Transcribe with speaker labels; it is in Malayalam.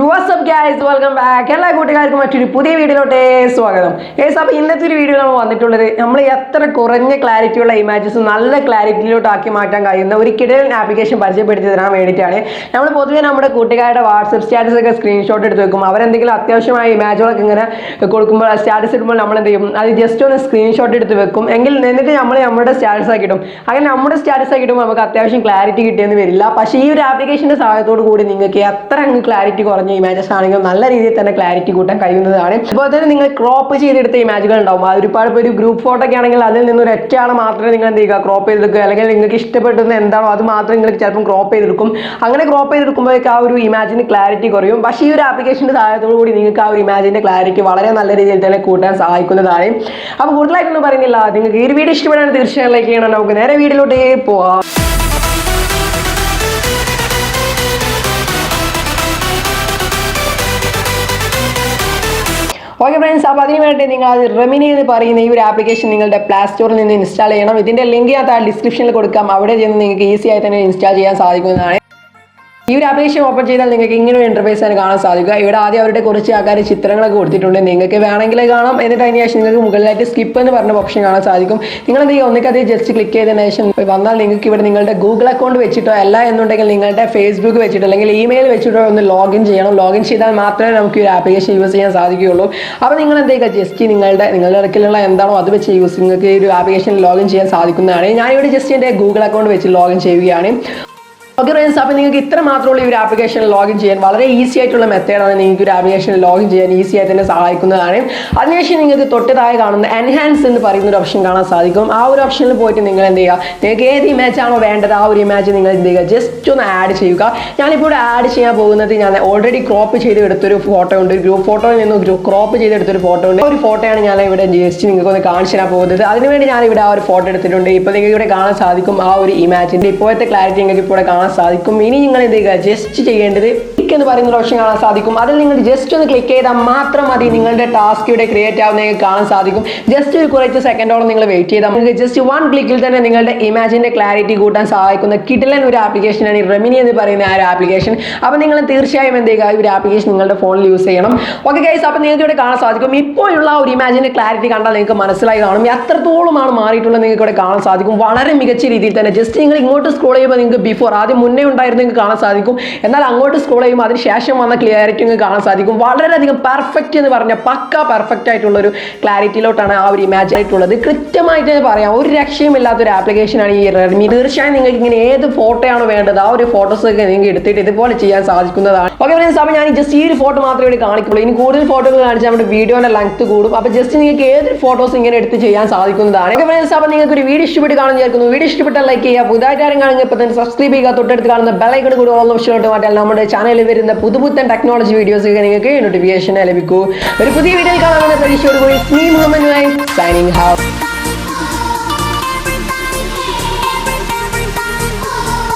Speaker 1: WhatsApp guys, welcome back. എല്ലാ കൂട്ടുകാർക്കും മറ്റൊരു പുതിയ വീഡിയോയിലോട്ടേ സ്വാഗതം. ഗൈസ്, അപ്പോൾ ഇന്നത്തെ ഒരു വീഡിയോ നമ്മൾ വന്നിട്ടുള്ളത് നമ്മൾ എത്ര കുറഞ്ഞ ക്ലാരിറ്റിയുള്ള ഇമേജസ് നല്ല ക്ലാരിറ്റിയിലോട്ട് ആക്കി മാറ്റാൻ കഴിയുന്ന ഒരു കിടിലൻ ആപ്ലിക്കേഷൻ പരിചയപ്പെടുത്തി തരാൻ വേണ്ടിയിട്ടാണ്. നമ്മൾ പൊതുവേ നമ്മുടെ കൂട്ടുകാരുടെ വാട്സ്ആപ്പ് സ്റ്റാറ്റസ് ഒക്കെ സ്ക്രീൻഷോട്ട് എടുത്ത് വെക്കും. അവരെന്തെങ്കിലും അത്യാവശ്യമായ ഇമേജുകളൊക്കെ ഇങ്ങനെ കൊടുക്കുമ്പോൾ സ്റ്റാറ്റസ് ഇടുമ്പോൾ നമ്മൾ എന്ത് ചെയ്യും, അത് ജസ്റ്റ് ഒന്ന് സ്ക്രീൻഷോട്ട് എടുത്ത് വെക്കും. എന്നിട്ട് നമ്മൾ നമ്മുടെ സ്റ്റാറ്റസ് ആക്കി ഇടും. അങ്ങനെ നമ്മുടെ സ്റ്റാറ്റസ് ആക്കി ഇടുമ്പോൾ നമുക്ക് അത്യാവശ്യം ക്ലാരിറ്റി കിട്ടിയെന്ന് വരില്ല. പക്ഷേ ഈ ഒരു ആപ്ലിക്കേഷൻ്റെ സഹായത്തോട് കൂടി നിങ്ങൾക്ക് എത്ര ക്ലാരിറ്റി കുറഞ്ഞ ഇമേജസ് ആണെങ്കിലും നല്ല രീതിയിൽ തന്നെ ക്ലാരിറ്റി കൂട്ടാൻ കഴിയുന്നതാണ്. അതുപോലെ തന്നെ നിങ്ങൾ ക്രോപ്പ് ചെയ്തെടുത്ത ഇമേജുകൾ ഉണ്ടാവും. ഒരുപാട് ഒരു ഗ്രൂപ്പ് ഫോട്ടോ ഒക്കെ ആണെങ്കിൽ അതിൽ നിന്ന് ഒരൊറ്റ ആൾ മാത്രമേ നിങ്ങൾ എന്ത് ചെയ്യുക, ക്രോപ്പ് ചെയ്തെടുക്കുക. അല്ലെങ്കിൽ നിങ്ങൾക്ക് ഇഷ്ടപ്പെടുന്ന എന്താണോ അത് മാത്രം നിങ്ങൾ ചിലപ്പം ക്രോപ്പ് ചെയ്തെടുക്കും. അങ്ങനെ ക്രോപ്പ് ചെയ്തെടുക്കുമ്പോഴേക്ക് ആ ഒരു ഇമേജിന് ക്ലാരിറ്റി കുറയും. പക്ഷേ ഈ ഒരു ആപ്ലിക്കേഷൻ്റെ സഹായത്തോടു കൂടി നിങ്ങൾക്ക് ആ ഒരു ഇമേജിൻ്റെ ക്ലാരിറ്റി വളരെ നല്ല രീതിയിൽ തന്നെ കൂട്ടാൻ സഹായിക്കുന്നതാണ്. അപ്പോൾ കൂടുതലായിട്ടൊന്നും പറയുന്നില്ല, നിങ്ങൾക്ക് ഈ ഒരു വീഡിയോ ഇഷ്ടപ്പെടാൻ തീർച്ചയായും ലൈക്ക് ചെയ്യണം. നമുക്ക് നേരെ വീഡിയോയിലോട്ടേ പോവാം. ഓക്കെ ഫ്രണ്ട്സ്, അപ്പോൾ അതിന് വേണ്ടി നിങ്ങൾ അത് റെമിനി എന്ന് പറയുന്ന ഈ ഒരു ആപ്ലിക്കേഷൻ നിങ്ങളുടെ പ്ലേ സ്റ്റോറിൽ നിന്ന് ഇൻസ്റ്റാൾ ചെയ്യണം. ഇതിൻ്റെ ലിങ്ക് ഞാൻ ഡിസ്ക്രിപ്ഷനിൽ കൊടുക്കാം. അവിടെ ചെന്ന് നിങ്ങൾക്ക് ഈസി ആയി തന്നെ ഇൻസ്റ്റാൾ ചെയ്യാൻ സാധിക്കുന്നതാണ്. ഈ ഒരു ആപ്ലിക്കേഷൻ ഓപ്പൺ ചെയ്താൽ നിങ്ങൾക്ക് ഇങ്ങനെ ഒരു ഇന്റർഫേസ് ആണ് കാണാൻ സാധിക്കുക. ഇവിടെ ആദ്യം അവരുടെ കുറച്ച് ആൾക്കാർ ചിത്രങ്ങളൊക്കെ കൊടുത്തിട്ടുണ്ട്. നിങ്ങൾക്ക് വേണമെങ്കിൽ കാണാം. എന്നിട്ട് അതിന് ശേഷം നിങ്ങൾക്ക് മുകളിലായിട്ട് സ്കിപ്പ് എന്ന് പറഞ്ഞ ഓപ്ഷൻ കാണാൻ സാധിക്കും. നിങ്ങൾ എന്ത് ചെയ്യുക, ഒന്നിക്ക് അത് ജസ്റ്റ് ക്ലിക്ക് ചെയ്തതിന് ശേഷം വന്നാൽ നിങ്ങൾക്ക് ഇവിടെ നിങ്ങളുടെ ഗൂഗിൾ അക്കൗണ്ട് വെച്ചിട്ടോ അല്ല എന്നുണ്ടെങ്കിൽ നിങ്ങളുടെ ഫേസ്ബുക്ക് വെച്ചിട്ടോ അല്ലെങ്കിൽ ഇമെയിൽ വെച്ചിട്ടോ ഒന്ന് ലോഗിൻ ചെയ്യണം. ലോഗിൻ ചെയ്താൽ മാത്രമേ നമുക്ക് ഈ ഒരു ആപ്ലിക്കേഷൻ യൂസ് ചെയ്യാൻ സാധിക്കുകയുള്ളൂ. അപ്പോൾ നിങ്ങൾ എന്ത് ചെയ്യുക, ജസ്റ്റ് നിങ്ങളുടെ ഇടയ്ക്കിലുള്ള എന്താണോ അത് വെച്ച് നിങ്ങൾക്ക് ഈ ഒരു ആപ്ലിക്കേഷൻ ലോഗിൻ ചെയ്യാൻ സാധിക്കുന്നതാണ്. ഞാനിവിടെ ജസ്റ്റ് എൻ്റെ ഗൂഗിൾ അക്കൗണ്ട് വെച്ച് ലോഗിൻ ചെയ്യുകയാണ്. ഓക്കെ ഫ്രണ്ട്സ്, അപ്പോൾ നിങ്ങൾക്ക് ഇത്ര മാത്രമുള്ള ഈ ഒരു ആപ്ലിക്കേഷൻ ലോഗിൻ ചെയ്യാൻ വളരെ ഈസി ആയിട്ടുള്ള മെത്തേഡാണ്. നിങ്ങൾക്ക് ഒരു ആപ്ലിക്കേഷൻ ലോഗിൻ ചെയ്യാൻ ഈസി ആയി തന്നെ സഹായിക്കുന്നതാണ്. അതിനുശേഷം നിങ്ങൾക്ക് തൊട്ടതായി കാണുന്ന എൻഹാൻസ് എന്ന് പറയുന്ന ഒരു ഓപ്ഷൻ കാണാൻ സാധിക്കും. ആ ഒരു ഓപ്ഷനിൽ പോയിട്ട് നിങ്ങൾ എന്ത് ചെയ്യുക, നിങ്ങൾക്ക് ഏത് ഇമേജ് ആണോ വേണ്ടത് ആ ഒരു ഇമേജ് നിങ്ങൾ എന്ത് ചെയ്യുക, ജസ്റ്റ് ഒന്ന് ആഡ് ചെയ്യുക. ഞാനിപ്പോൾ ഇവിടെ ആഡ് ചെയ്യാൻ പോകുന്നത് ഞാൻ ഓൾറെഡി ക്രോപ്പ് ചെയ്ത് എടുത്തൊരു ഫോട്ടോ ഉണ്ട്. ഗ്രൂപ്പ് ഫോട്ടോയിൽ നിന്ന് ക്രോപ്പ് ചെയ്തെടുത്തൊരു ഫോട്ടോ ഉണ്ട്. ഒരു ഫോട്ടോയാണ് ഞാൻ ഇവിടെ ജസ്റ്റ് നിങ്ങൾക്ക് ഒന്ന് കാണിച്ചു തരാൻ പോകുന്നത്. അതിനുവേണ്ടി ഞാൻ ഇവിടെ ആ ഒരു ഫോട്ടോ എടുത്തിട്ടുണ്ട്. ഇപ്പോൾ നിങ്ങൾക്ക് ഇവിടെ കാണാൻ സാധിക്കും ആ ഒരു ഇമേജിൻ്റെ ഇപ്പോഴത്തെ ക്ലാരിറ്റി നിങ്ങൾക്ക് ഇപ്പോൾ കാണാൻ സാധിക്കും. ഇനി നിങ്ങൾ എന്ത് ചെയ്യുക, ജസ്റ്റ് ചെയ്യേണ്ടത് എന്ന് പറയുന്ന ഒരു ഓപ്ഷൻ കാണാൻ സാധിക്കും. അതിൽ നിങ്ങൾ ജസ്റ്റ് ഒന്ന് ക്ലിക്ക് ചെയ്താൽ മാത്രം മതി നിങ്ങളുടെ ടാസ്ക് ഇവിടെ ക്രിയേറ്റ് ആവുന്ന നിങ്ങൾക്ക് കാണാൻ സാധിക്കും. ജസ്റ്റ് ഒരു കുറച്ച് സെക്കൻഡോളം നിങ്ങൾ വെയിറ്റ് ചെയ്താൽ നിങ്ങൾക്ക് ജസ്റ്റ് വൺ ക്ലിക്കിൽ തന്നെ നിങ്ങളുടെ ഇമേജിന്റെ ക്ലാരിറ്റി കൂട്ടാൻ സഹായിക്കുന്ന കിടിലൻ ഒരു ആപ്ലിക്കേഷനാണ് ഈ റെമിനി എന്ന് പറയുന്ന ആ ഒരു ആപ്ലിക്കേഷൻ. അപ്പോൾ നിങ്ങൾ തീർച്ചയായും എന്ത് ചെയ്യുക, ഈ ഒരു ആപ്ലിക്കേഷൻ നിങ്ങളുടെ ഫോണിൽ യൂസ് ചെയ്യണം. ഓക്കെ ഗൈസ്, അപ്പോൾ നിങ്ങൾക്ക് ഇവിടെ കാണാൻ സാധിക്കും ഇപ്പോഴുള്ള ഒരു ഇമേജിന്റെ ക്ലാരിറ്റി കണ്ടാൽ നിങ്ങൾക്ക് മനസ്സിലായി കാണും എത്രത്തോളമാണ് മാറിയിട്ടുള്ളത്. നിങ്ങൾക്ക് ഇവിടെ കാണാൻ സാധിക്കും വളരെ മികച്ച രീതിയിൽ തന്നെ. ജസ്റ്റ് നിങ്ങൾ ഇങ്ങോട്ട് സ്ക്രോൾ ചെയ്യുമ്പോൾ നിങ്ങൾക്ക് ബിഫോർ ആദ്യം മുന്നേ ഉണ്ടായിരുന്നു നിങ്ങൾക്ക് കാണാൻ സാധിക്കും. എന്നാൽ അങ്ങോട്ട് സ്ക്രോൾ ചെയ്യുമ്പോൾ അതിന് ശേഷം വന്ന ക്ലിയറിറ്റി നിങ്ങൾക്ക് കാണാൻ സാധിക്കും. വളരെയധികം പെർഫെക്റ്റ് എന്ന് പറഞ്ഞാൽ പക്ക പെർഫെക്റ്റ് ആയിട്ടുള്ള ഒരു ക്ലാരിറ്റിയിലോട്ടാണ് ആ ഒരു ഇമേജ് ആയിട്ടുള്ളത്. കൃത്യമായിട്ട് പറയാം, ഒരു രക്ഷയുമില്ലാത്തൊരു ആപ്ലിക്കേഷനാണ് ഈ റെഡ്മി. തീർച്ചയായും നിങ്ങൾക്ക് ഇങ്ങനെ ഏത് ഫോട്ടോയാണോ വേണ്ടത് ആ ഒരു ഫോട്ടോസ് ഒക്കെ നിങ്ങൾക്ക് എടുത്തിട്ട് ഇതുപോലെ ചെയ്യാൻ സാധിക്കുന്നതാണ്. ഓക്കെ ഫ്രണ്ട്സ്, അപ്പോൾ ഞാൻ ജസ്റ്റ് ഈ ഒരു ഫോട്ടോ മാത്രമേ ഇവിടെ കാണിക്കുള്ളൂ. ഇനി കൂടുതൽ ഫോട്ടോകൾ കാണിച്ചാൽ നമ്മുടെ വീഡിയോയുടെ ലെങ്ത് കൂടും. അപ്പോൾ ജസ്റ്റ് നിങ്ങൾക്ക് ഏത് ഫോട്ടോസ് ഇങ്ങനെ എടുത്ത് ചെയ്യാൻ സാധിക്കുന്നതാണ്. ഓക്കെ ഫ്രണ്ട്സ്, അപ്പോൾ നിങ്ങൾക്ക് ഒരു വീഡിയോ ഇഷ്ടപ്പെട്ട് കാണാൻ ചേർക്കുന്നു. വീഡിയോ ഇഷ്ടപ്പെട്ടാൽ ലൈക്ക് ചെയ്യുക. പുതുതായിട്ട് ആരും കാണുമ്പോൾ ഇപ്പോൾ തന്നെ സബ്സ്ക്രൈബ് ചെയ്യുക. തൊട്ടടുത്ത് കാണുന്ന ബെൽ ഐക്കൺ കൂടി ഓൾ ഓപ്ഷനിലോട്ട് മാറ്റാൽ നമ്മുടെ ചാനലിൽ വരുന്ന പുതുപുത്തൻ ടെക്നോളജി വീഡിയോസ് നിങ്ങൾക്ക് നോട്ടിഫിക്കേഷൻ ലഭിക്കൂ. ഒരു പുതിയ വീഡിയോ കാണാമെന്ന പ്രതീക്ഷയോടുകൂടി മുഹമ്മദ് സൈനിങ് ഔട്ട്.